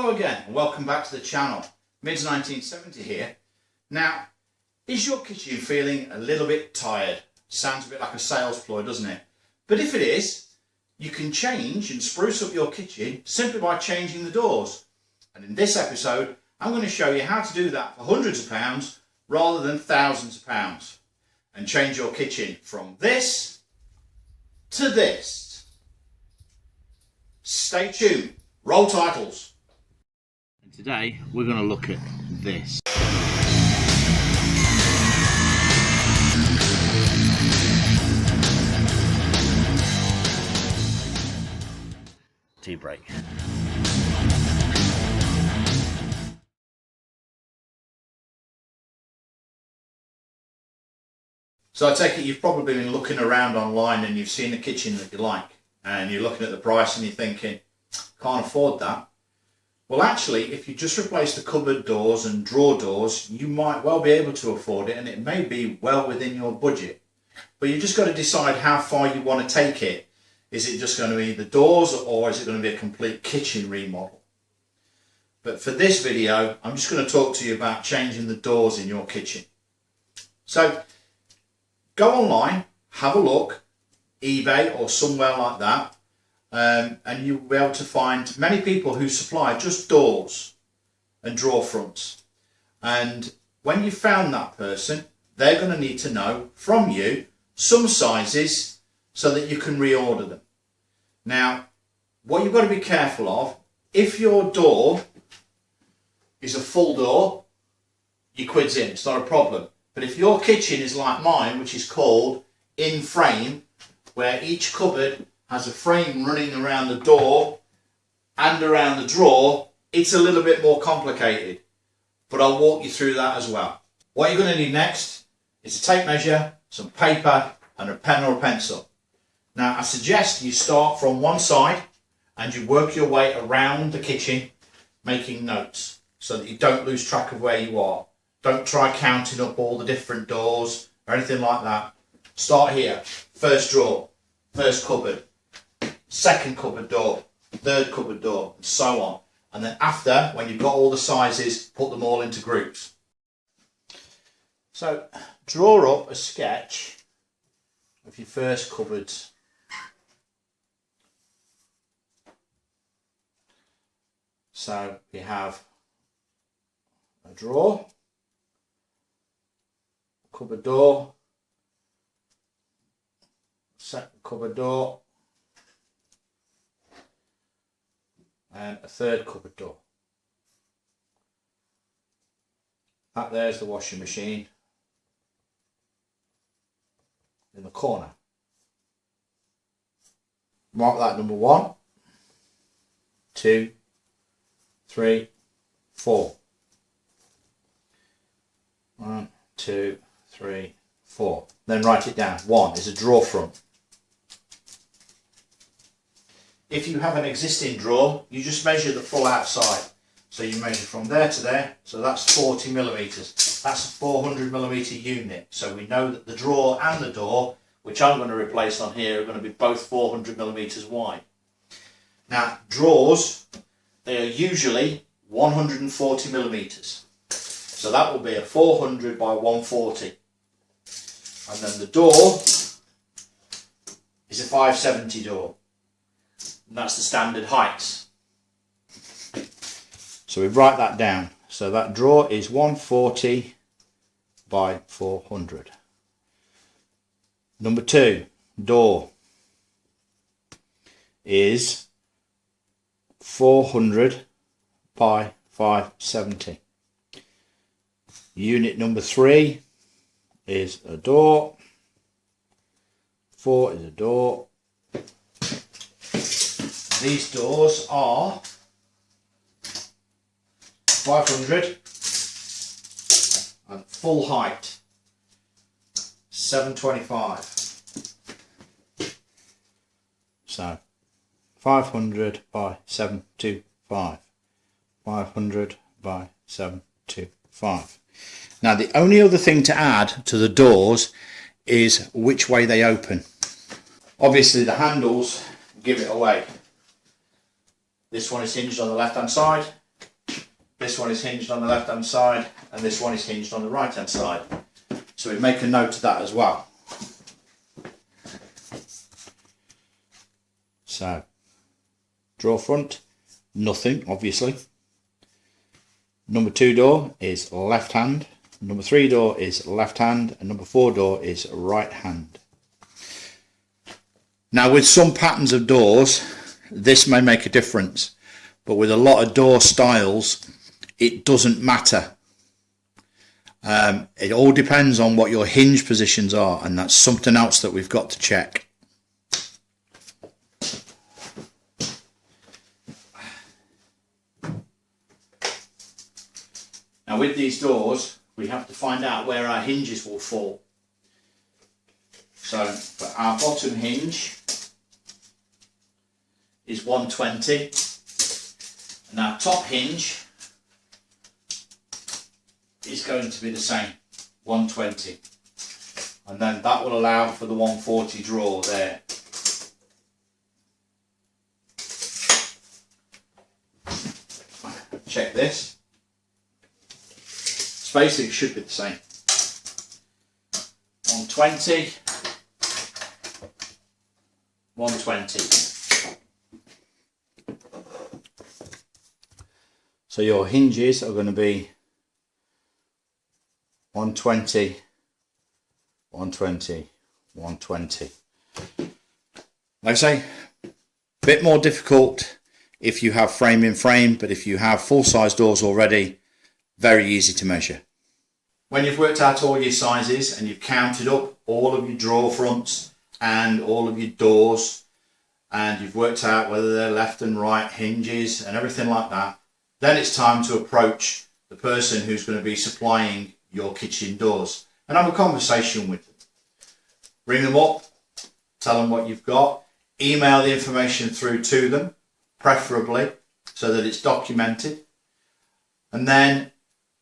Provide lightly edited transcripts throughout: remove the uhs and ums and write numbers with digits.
Hello again and welcome back to the channel. Mids 1970 here. Now, is your kitchen feeling a little bit tired? Sounds a bit like a sales ploy, doesn't it? But if it is, you can change and spruce up your kitchen simply by changing the doors. And in this episode, I'm going to show you how to do that for hundreds of pounds rather than thousands of pounds. And change your kitchen from this to this. Stay tuned. Roll titles. And today we're going to look at this. Tea break. So I take it you've probably been looking around online and you've seen a kitchen that you like and you're looking at the price and you're thinking, can't afford that. Well, actually, if you just replace the cupboard doors and drawer doors, you might well be able to afford it, and it may be well within your budget. But you've just got to decide how far you want to take it. Is it just going to be the doors, or is it going to be a complete kitchen remodel? But for this video, I'm just going to talk to you about changing the doors in your kitchen. So go online, have a look, eBay or somewhere like that, and you'll be able to find many people who supply just doors and drawer fronts. And when you've found that person, they're going to need to know from you some sizes so that you can reorder them. Now, what you've got to be careful of, if your door is a full door, your quid's in, it's not a problem. But if your kitchen is like mine, which is called in frame, where each cupboard has a frame running around the door and around the drawer, it's a little bit more complicated. But I'll walk you through that as well. What you're going to need next is a tape measure, some paper and a pen or a pencil. Now I suggest you start from one side and you work your way around the kitchen making notes so that you don't lose track of where you are. Don't try counting up all the different doors or anything like that. Start here. First drawer, first cupboard, second cupboard door, third cupboard door, and so on. And then after, when you've got all the sizes, put them all into groups. So draw up a sketch of your first cupboards. So you have a drawer, cupboard door, second cupboard door, and a third cupboard door. That there's the washing machine in the corner. Mark that number 1, 2, 3, 4. 1, 2, 3, 4. Then write it down. 1 is a drawer front. If you have an existing drawer, you just measure the full outside. So you measure from there to there, so that's 40 millimeters. That's a 400 millimeter unit. So we know that the drawer and the door, which I'm going to replace on here, are going to be both 400 millimeters wide. Now, drawers, they are usually 140 millimeters. So that will be a 400 by 140. And then the door is a 570 door. And that's the standard height. So we write that down. So that drawer is 140 by 400. Number 2, door is 400 by 570. Unit number 3 is a door. 4 is a door. These doors are 500 and full height 725. So 500 by 725. 500 by 725. Now the only other thing to add to the doors is which way they open. Obviously the handles give it away. This one is hinged on the left hand side, this one is hinged on the left hand side and this one is hinged on the right hand side. So we make a note of that as well. So, drawer front, nothing obviously. Number 2 door is left hand, number 3 door is left hand, and number 4 door is right hand. Now with some patterns of doors, this may make a difference, but with a lot of door styles, it doesn't matter. It all depends on what your hinge positions are, and that's something else that we've got to check. Now with these doors, we have to find out where our hinges will fall. So for our bottom hinge is 120, and our top hinge is going to be the same, 120, and then that will allow for the 140 drawer there. Check this. Spacing should be the same. 120, 120. So your hinges are going to be 120, 120, 120. Like I say, a bit more difficult if you have frame in frame, but if you have full size doors already, very easy to measure. When you've worked out all your sizes and you've counted up all of your drawer fronts and all of your doors, and you've worked out whether they're left and right hinges and everything like that, then it's time to approach the person who's going to be supplying your kitchen doors and have a conversation with them. Ring them up, tell them what you've got, email the information through to them, preferably so that it's documented, and then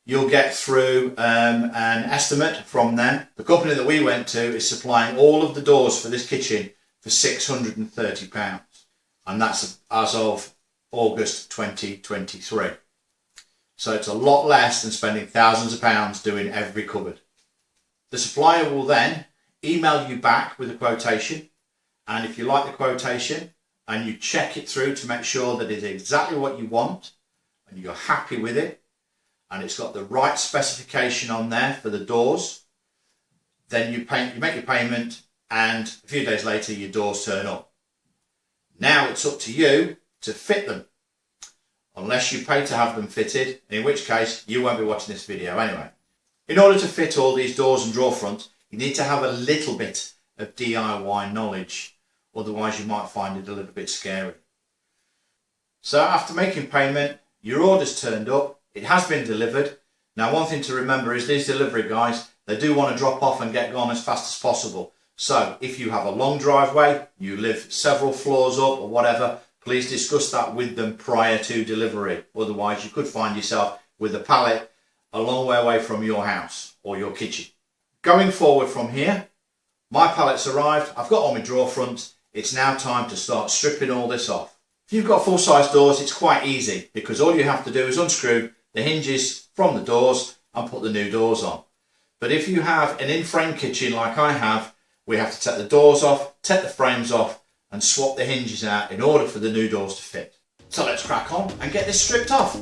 you'll get through an estimate from them. The company that we went to is supplying all of the doors for this kitchen for £630, and that's as of August 2023. So it's a lot less than spending thousands of pounds doing every cupboard. The supplier will then email you back with a quotation, and if you like the quotation and you check it through to make sure that it's exactly what you want and you're happy with it, and it's got the right specification on there for the doors, then you make your payment, and a few days later your doors turn up. Now it's up to you to fit them, unless you pay to have them fitted, in which case you won't be watching this video anyway. In order to fit all these doors and drawer fronts, you need to have a little bit of DIY knowledge, otherwise you might find it a little bit scary. So after making payment, your order's turned up, it has been delivered. Now one thing to remember is these delivery guys, they do want to drop off and get gone as fast as possible. So if you have a long driveway, you live several floors up or whatever, please discuss that with them prior to delivery. Otherwise you could find yourself with a pallet a long way away from your house or your kitchen. Going forward from here, my pallet's arrived, I've got all my drawer fronts, it's now time to start stripping all this off. If you've got full size doors, it's quite easy because all you have to do is unscrew the hinges from the doors and put the new doors on. But if you have an in-frame kitchen like I have, we have to take the doors off, take the frames off and swap the hinges out in order for the new doors to fit. So let's crack on and get this stripped off.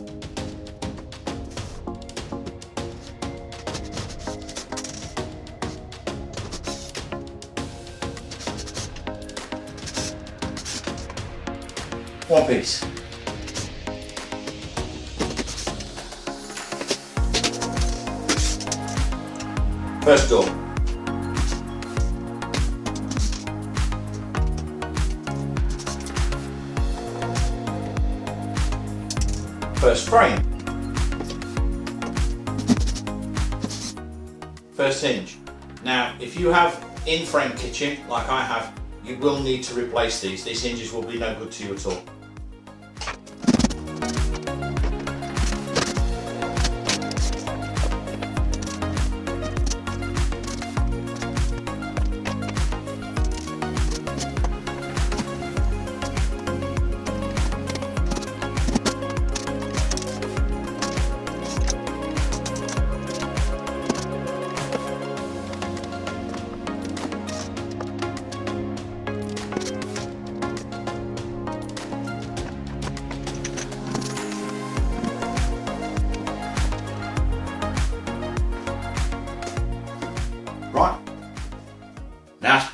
One piece. First door. First frame. First hinge. Now, if you have in-frame kitchen like I have, you will need to replace these. These hinges will be no good to you at all.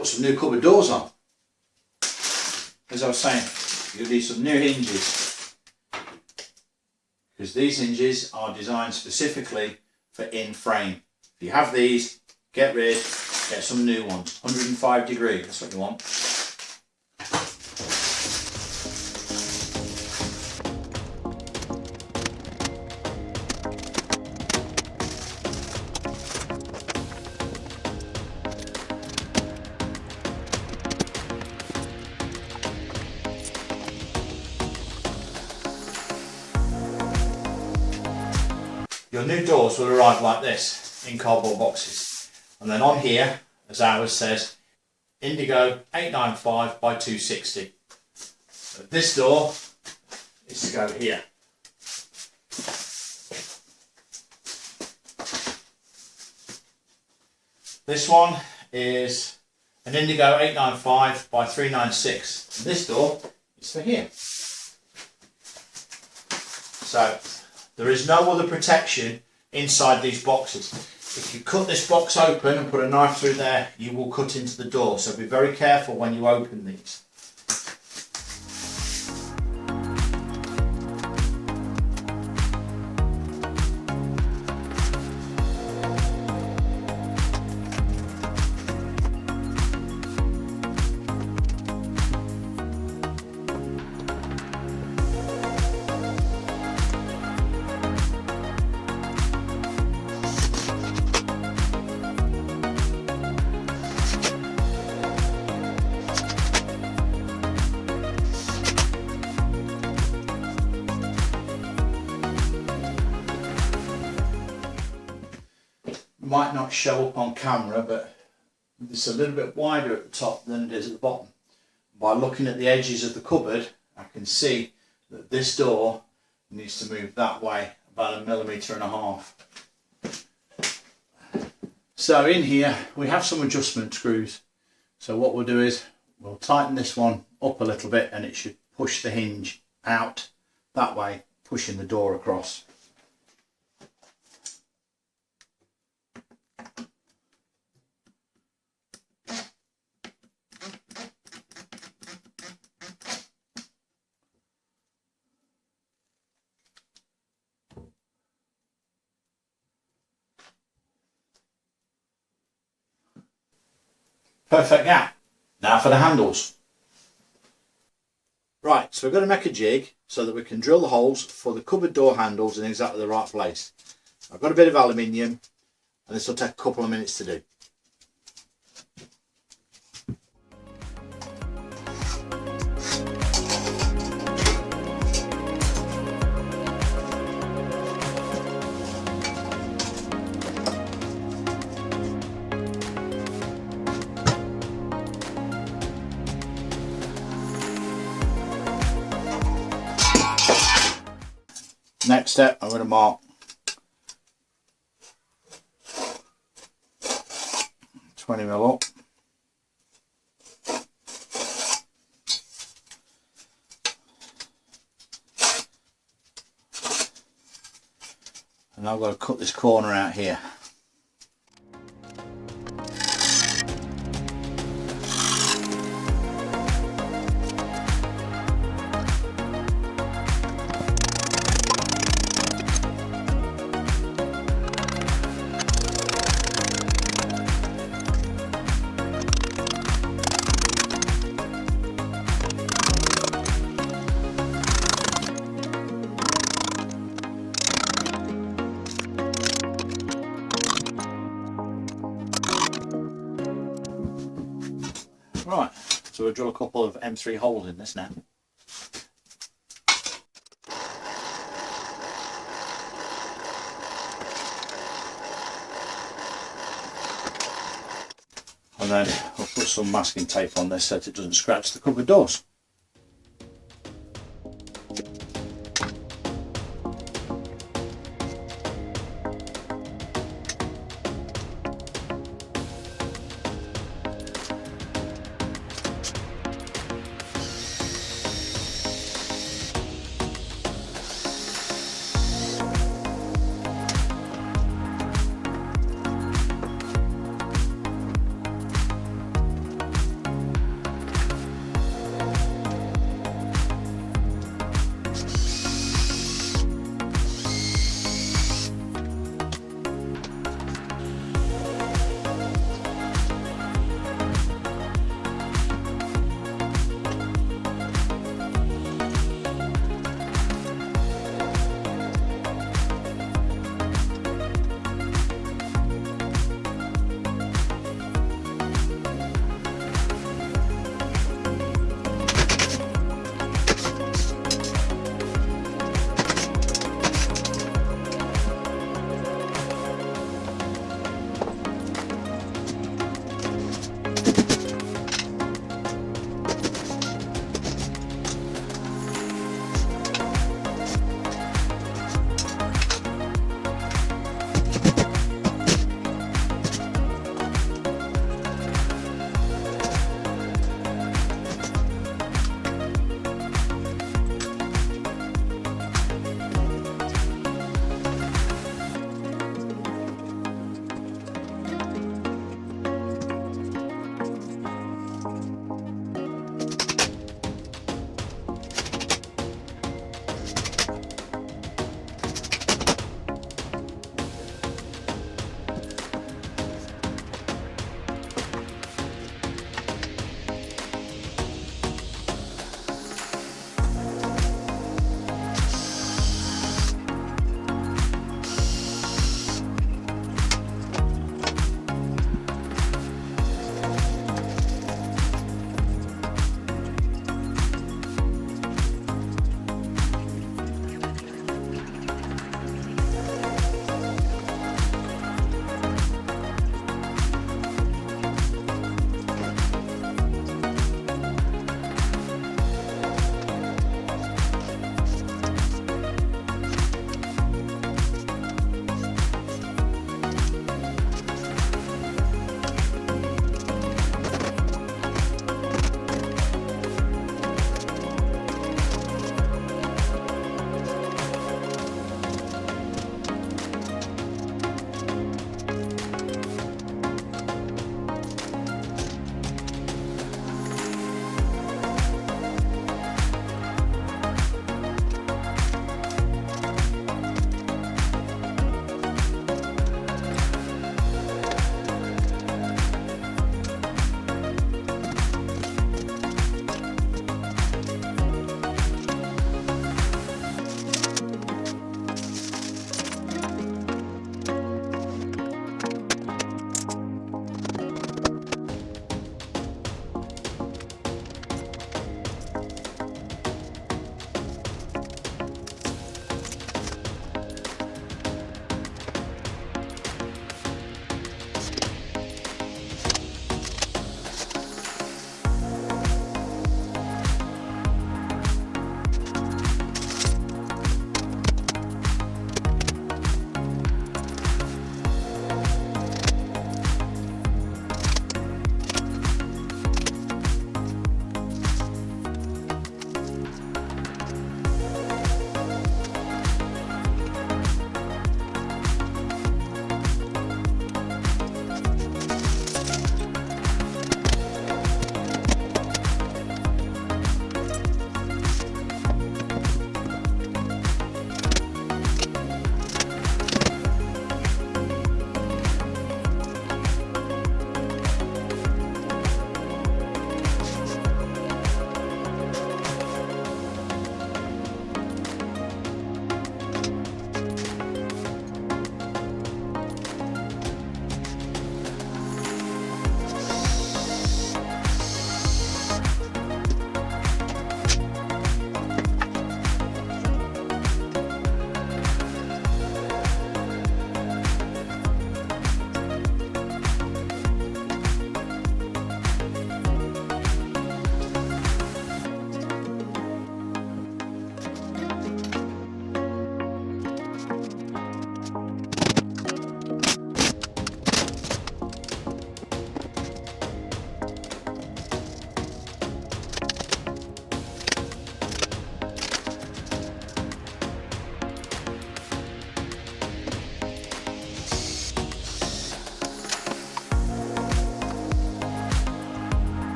put some new cupboard doors on. As I was saying, you'll need some new hinges, because these hinges are designed specifically for in frame. If you have these, get some new ones. 105 degree, that's what you want. Your new doors will arrive like this, in cardboard boxes. And then on here, as ours says, Indigo 895 by 260. So this door is to go here. This one is an Indigo 895 by 396. And this door is for here. So there is no other protection inside these boxes. If you cut this box open and put a knife through there, you will cut into the door. So be very careful when you open these. Might not show up on camera, but it's a little bit wider at the top than it is at the bottom. By looking at the edges of the cupboard, I can see that this door needs to move that way about 1.5 mm. So in here we have some adjustment screws. So what we'll do is we'll tighten this one up a little bit, and it should push the hinge out that way, pushing the door across. Perfect gap. Now for the handles. Right, so we're going to make a jig so that we can drill the holes for the cupboard door handles in exactly the right place. I've got a bit of aluminium, and this will take a couple of minutes to do. Next step, I'm going to mark 20mm up. And I've got to cut this corner out here. Right, so we'll drill a couple of M3 holes in this now. And then we'll put some masking tape on this so that it doesn't scratch the cupboard doors.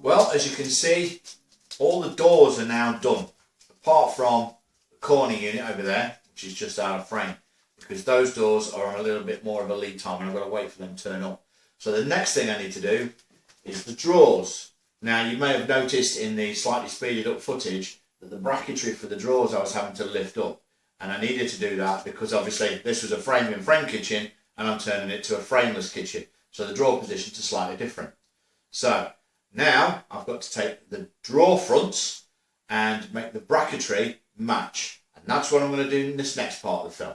Well, as you can see, all the doors are now done, apart from the corner unit over there, which is just out of frame, because those doors are on a little bit more of a lead time and I've got to wait for them to turn up. So the next thing I need to do is the drawers. Now, you may have noticed in the slightly speeded up footage that the bracketry for the drawers I was having to lift up, and I needed to do that because obviously this was a frame-in-frame kitchen and I'm turning it to a frameless kitchen, so the drawer positions are slightly different. So now I've got to take the drawer fronts and make the bracketry match, and that's what I'm going to do in this next part of the film.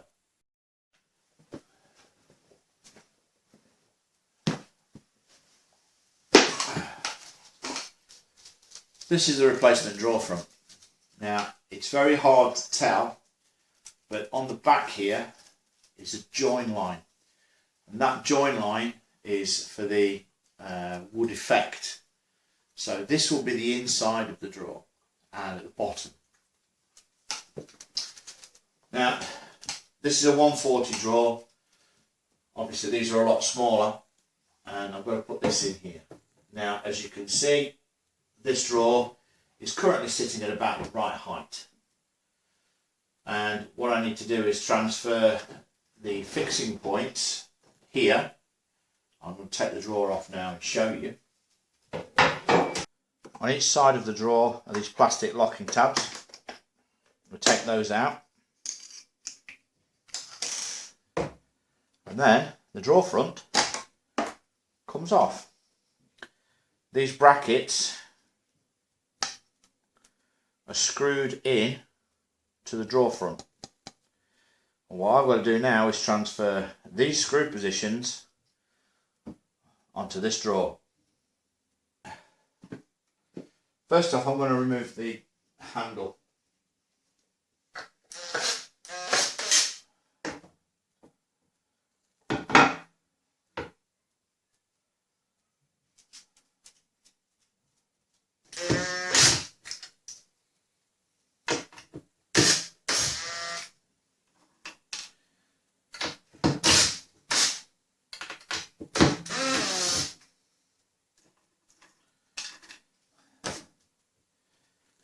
This is the replacement drawer front. Now, it's very hard to tell, but on the back here is a join line, and that join line is for the wood effect. So this will be the inside of the drawer and at the bottom. Now, this is a 140 drawer. Obviously these are a lot smaller, and I'm going to put this in here. Now, as you can see, this drawer is currently sitting at about the right height, and what I need to do is transfer the fixing points here. I'm going to take the drawer off now and show you. On each side of the drawer are these plastic locking tabs. We'll take those out, and then the drawer front comes off. These brackets are screwed in to the drawer front. And what I've got to do now is transfer these screw positions onto this drawer. First off, I'm going to remove the handle.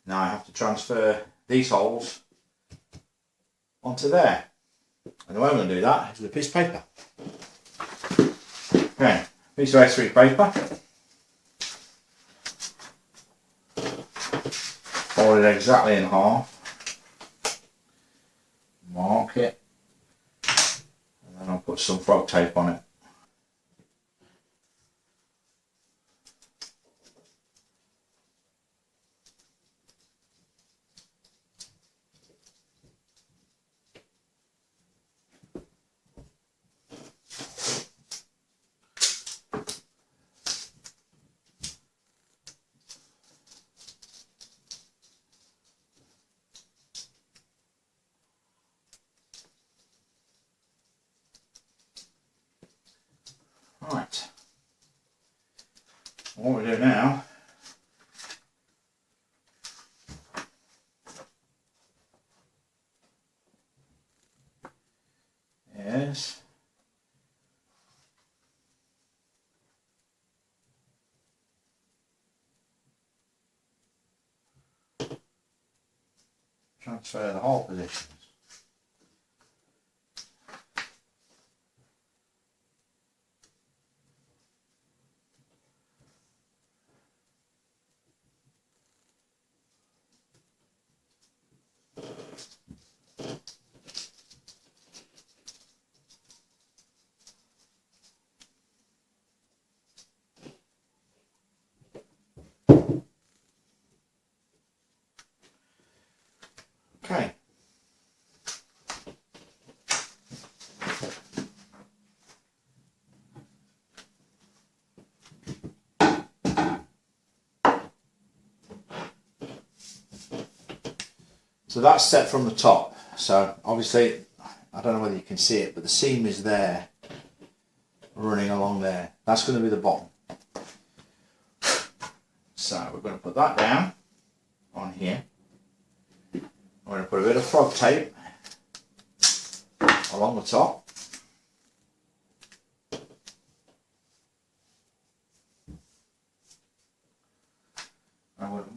Now I have to transfer these holes onto there. And the way I'm going to do that is with a piece of paper. Okay, piece of A3 paper. Fold it exactly in half. Mark it. And then I'll put some frog tape on it. Right, what we do now is transfer the hole positions. Okay. So that's set from the top. So obviously, I don't know whether you can see it, but the seam is there, running along there. That's going to be the bottom. So we're going to put that down on here. I'm going to put a bit of frog tape along the top.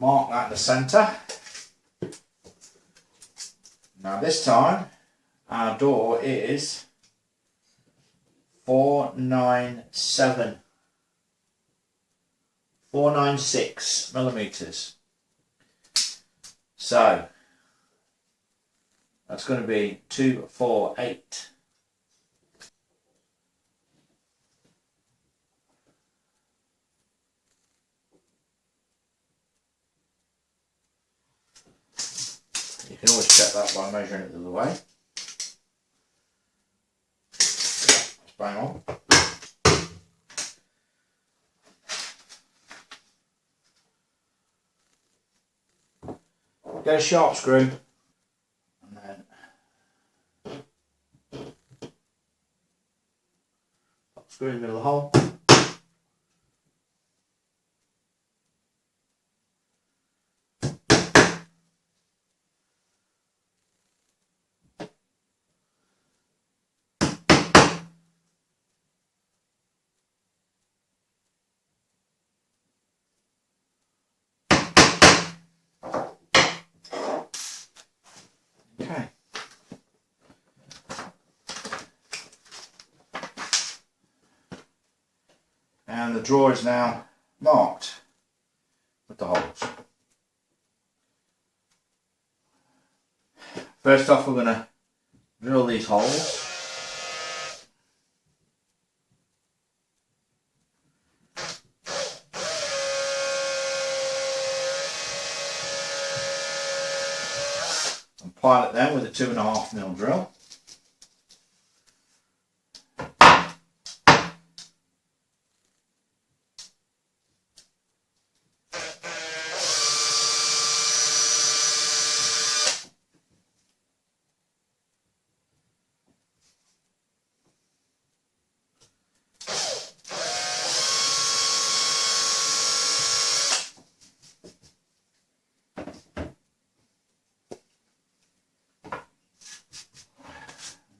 mark that in the centre. Now this time our door is 496 millimetres. So that's going to be 248. You can always check that by measuring it the other way. That's bang on. Get a sharp screw and then pop the screw in the middle of the hole. Okay. And the drawer is now marked with the holes. First off, we're going to drill these holes. And pilot them with a 2.5mm drill.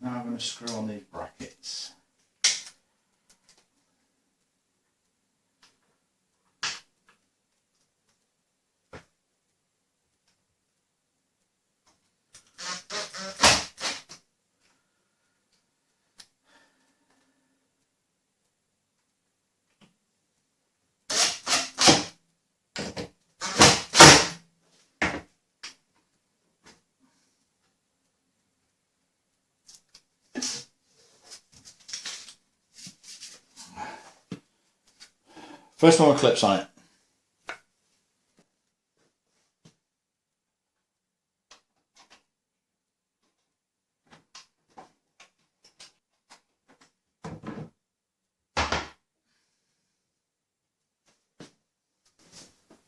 Now I'm going to screw on these brackets. First one with clips on it.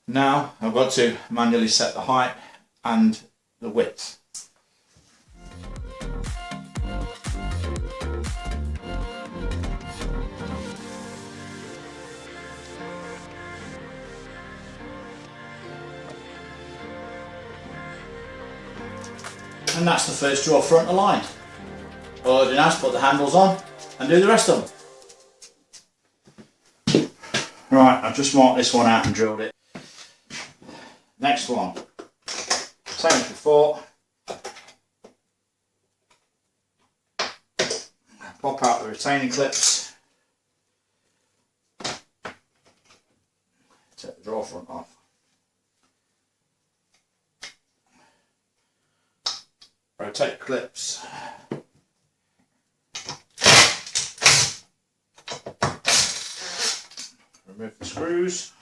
Now I've got to manually set the height and the width. And that's the first drawer front aligned. All I do now is put the handles on and do the rest of them. Right, I've just marked this one out and drilled it. Next one, same as before. Pop out the retaining clips. Take the drawer front off. Rotate clips. Remove the screws.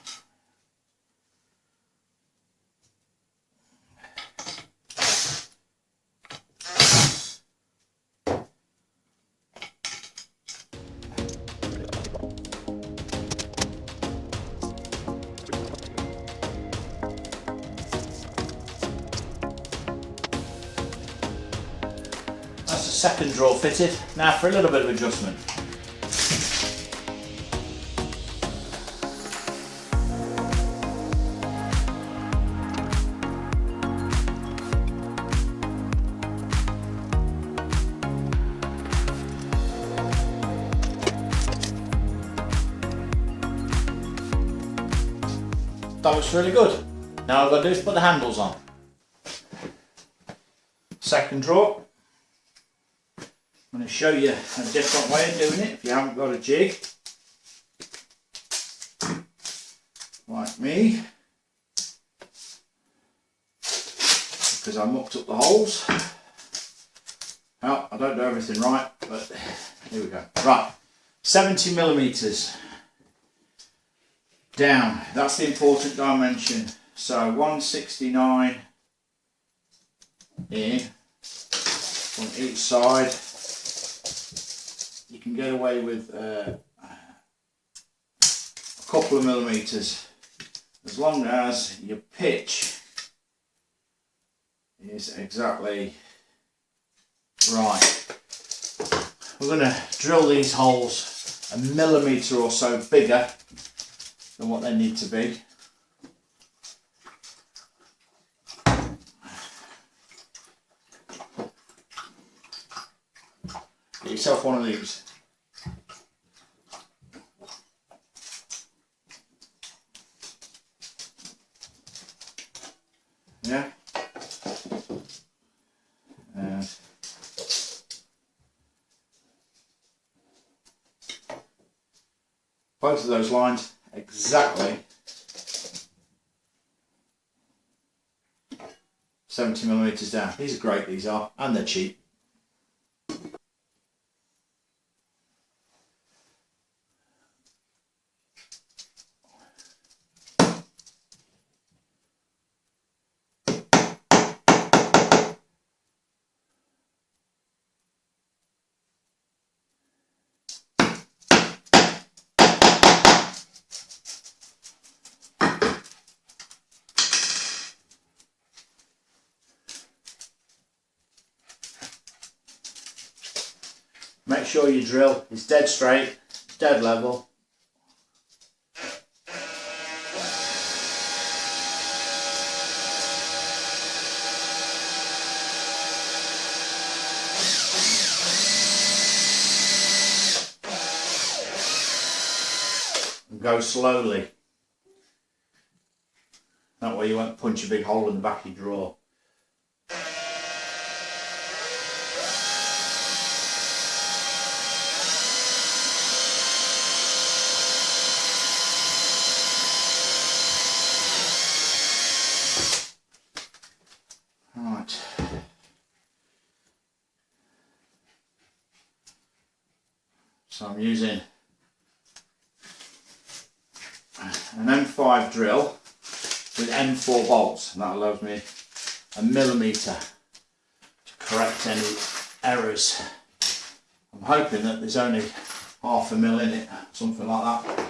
That's the second drawer fitted. Now for a little bit of adjustment. That looks really good. now I've got to do is put the handles on. Second drawer. I'm going to show you a different way of doing it if you haven't got a jig. Like me. Because I mucked up the holes. Well, I don't do everything right, but here we go. Right, 70 millimeters down. That's the important dimension. So 169 in on each side. You can get away with a couple of millimeters as long as your pitch is exactly right. We're going to drill these holes a millimetre or so bigger than what they need to be. Get yourself one of these. Yeah. And both of those lines exactly 70 millimeters down. These are great, these are, and they're cheap. Make sure your drill is dead straight, dead level. And go slowly. That way you won't punch a big hole in the back of your drawer. So I'm using an M5 drill with M4 bolts, and that allows me a millimetre to correct any errors. I'm hoping that there's only half a mil in it, something like that.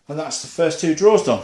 And that's the first two drawers done.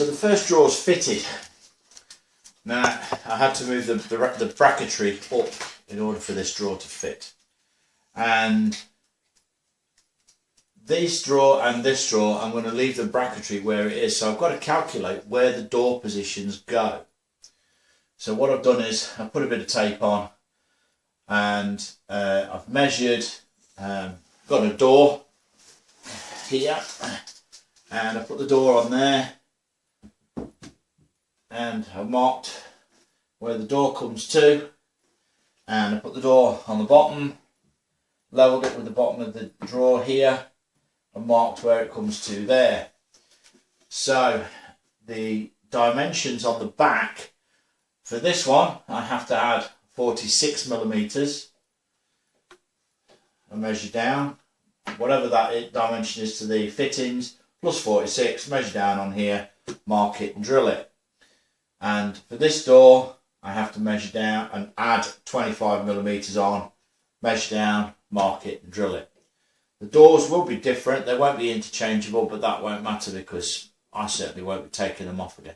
So the first drawer is fitted. Now I had to move the bracketry up in order for this drawer to fit. And this drawer and this drawer, I'm going to leave the bracketry where it is. So I've got to calculate where the door positions go. So what I've done is I've put a bit of tape on, and I've measured, got a door here, and I put the door on there, and I've marked where the door comes to, and I put the door on the bottom, leveled it with the bottom of the drawer here, and marked where it comes to there. So the dimensions on the back, for this one I have to add 46 millimeters and measure down, whatever that dimension is to the fittings, plus 46, measure down on here, mark it and drill it. And for this door I have to measure down and add 25 millimeters on, measure down, mark it and drill it. The doors will be different, they won't be interchangeable, but that won't matter because I certainly won't be taking them off again.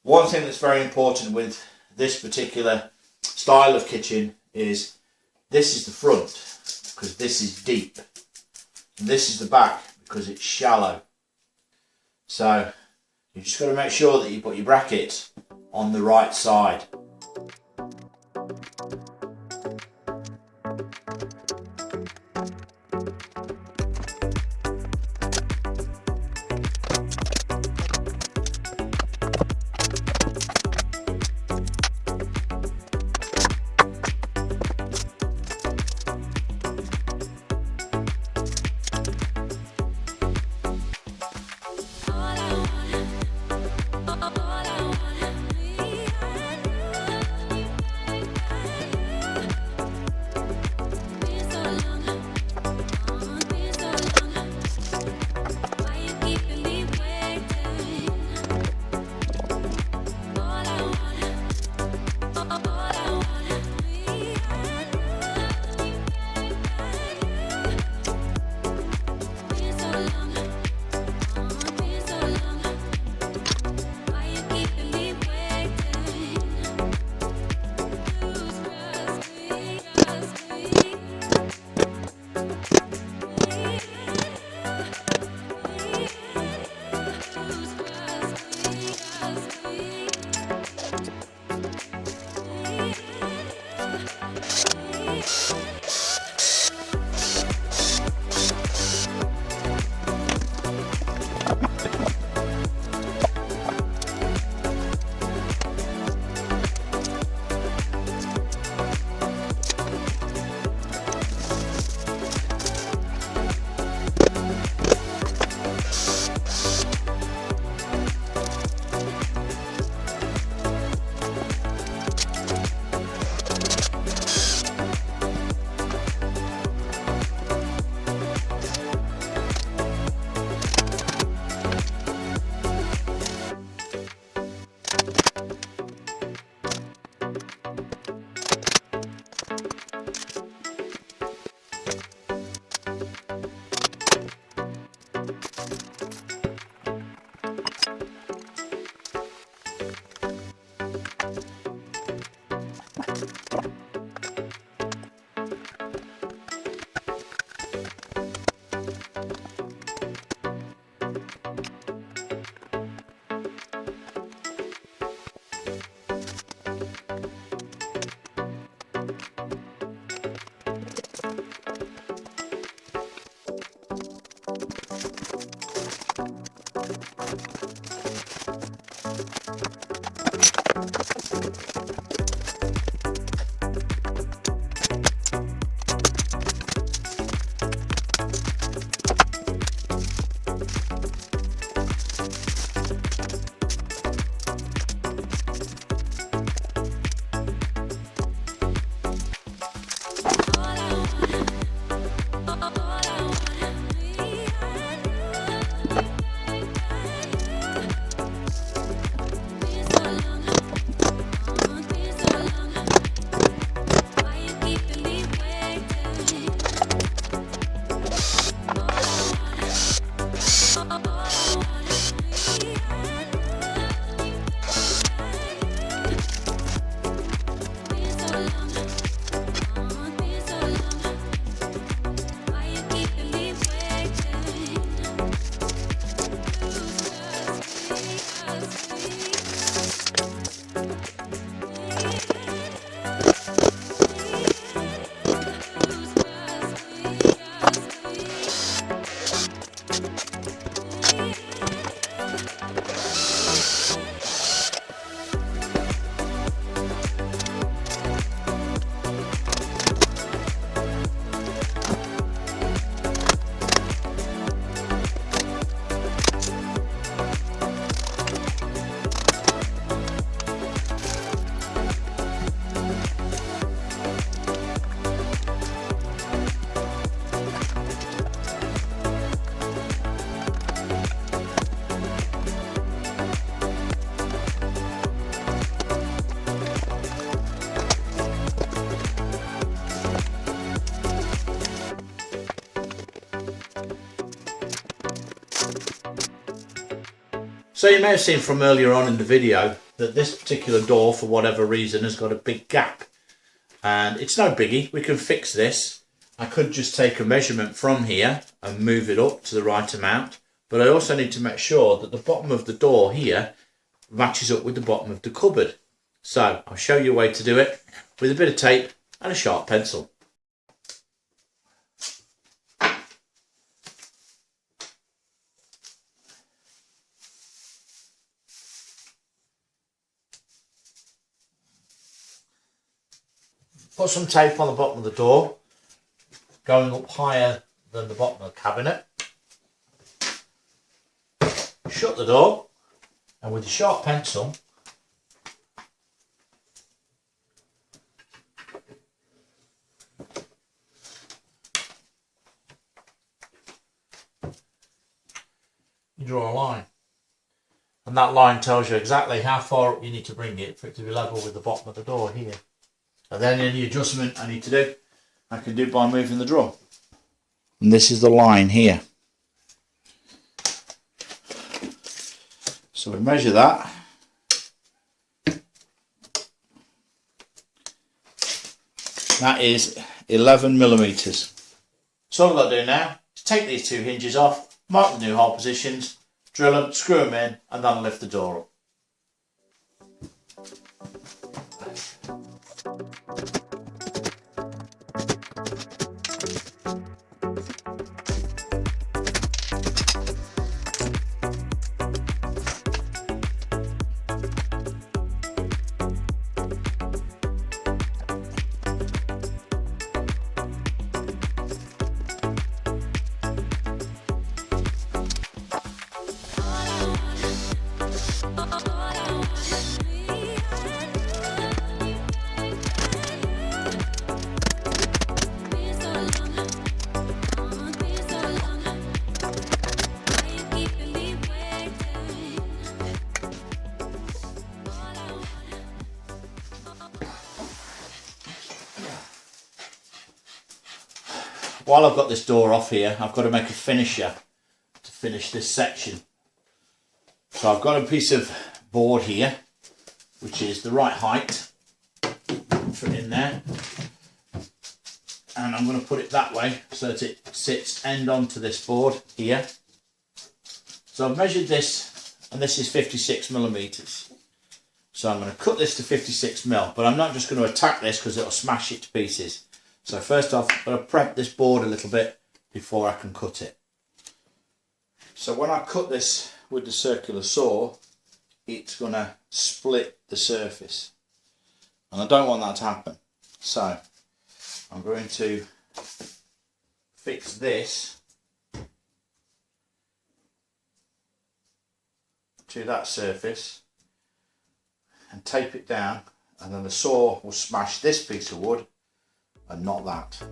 One thing that's very important with this particular style of kitchen is this is the front because this is deep, and this is the back because it's shallow. So you've just got to make sure that you put your bracket on the right side. So you may have seen from earlier on in the video that this particular door, for whatever reason, has got a big gap. And it's no biggie, we can fix this. I could just take a measurement from here and move it up to the right amount. But I also need to make sure that the bottom of the door here matches up with the bottom of the cupboard. So I'll show you a way to do it with a bit of tape and a sharp pencil. Put some tape on the bottom of the door, going up higher than the bottom of the cabinet. Shut the door, and with a sharp pencil, you draw a line. And that line tells you exactly how far up you need to bring it for it to be level with the bottom of the door here. And then any adjustment I need to do, I can do by moving the drawer. And this is the line here. So we measure that. That is 11 millimeters. So all I've got to do now is take these two hinges off, mark the new hole positions, drill them, screw them in, and then lift the door up. While I've got this door off here, I've got to make a finisher to finish this section. So I've got a piece of board here, which is the right height for it in there. And I'm going to put it that way so that it sits end onto this board here. So I've measured this, and this is 56 millimeters. So I'm going to cut this to 56 mil, but I'm not just going to attack this because it'll smash it to pieces. So first off, I'm going to prep this board a little bit before I can cut it. So when I cut this with the circular saw, it's going to split the surface. And I don't want that to happen. So I'm going to fix this to that surface and tape it down, and then the saw will smash this piece of wood and not that.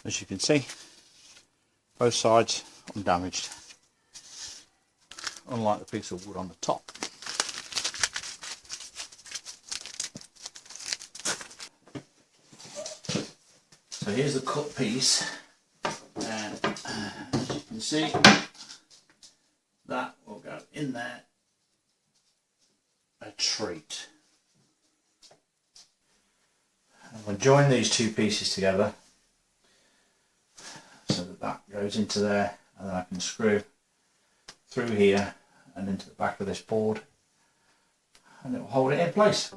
As you can see, both sides undamaged, unlike the piece of wood on the top. So here's the cut piece, and as you can see, that will go in there a treat. I'm going to join these two pieces together goes into there, and then I can screw through here and into the back of this board, and it will hold it in place.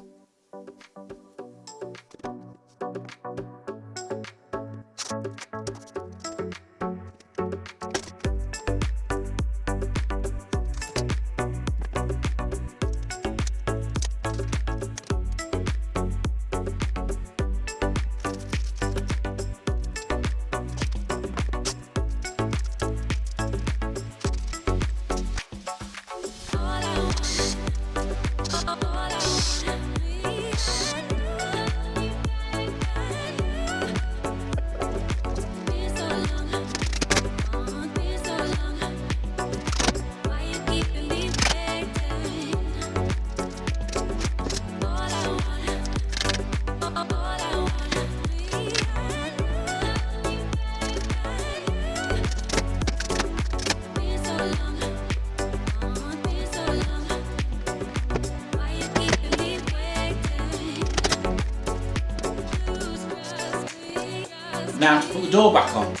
Now to put the door back on.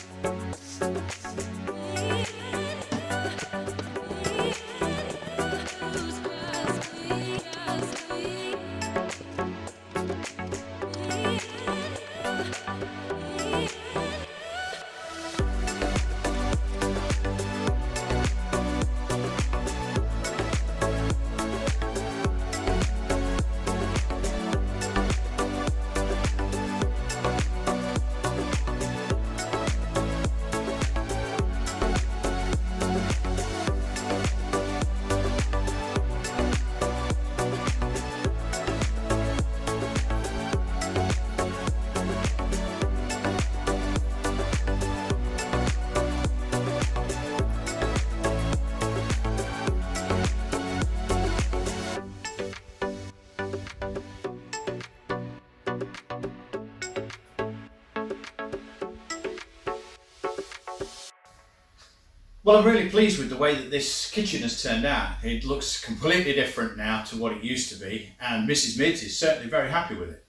Well, I'm really pleased with the way that this kitchen has turned out. It looks completely different now to what it used to be, and Mrs. Mids is certainly very happy with it.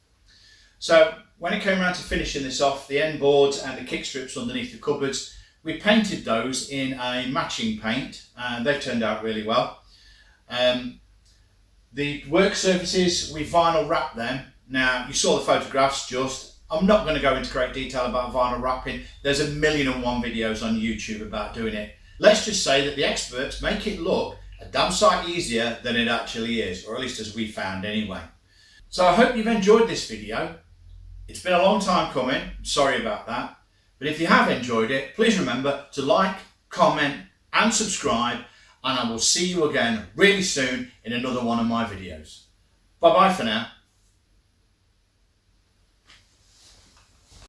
So when it came around to finishing this off, the end boards and the kick strips underneath the cupboards, we painted those in a matching paint, and they've turned out really well. The work surfaces, we vinyl wrapped them. Now, you saw the photographs just. I'm not going to go into great detail about vinyl wrapping. There's 1,000,001 videos on YouTube about doing it. Let's just say that the experts make it look a damn sight easier than it actually is, or at least as we found anyway. So I hope you've enjoyed this video. It's been a long time coming, sorry about that. But if you have enjoyed it, please remember to like, comment and subscribe, and I will see you again really soon in another one of my videos. Bye bye for now.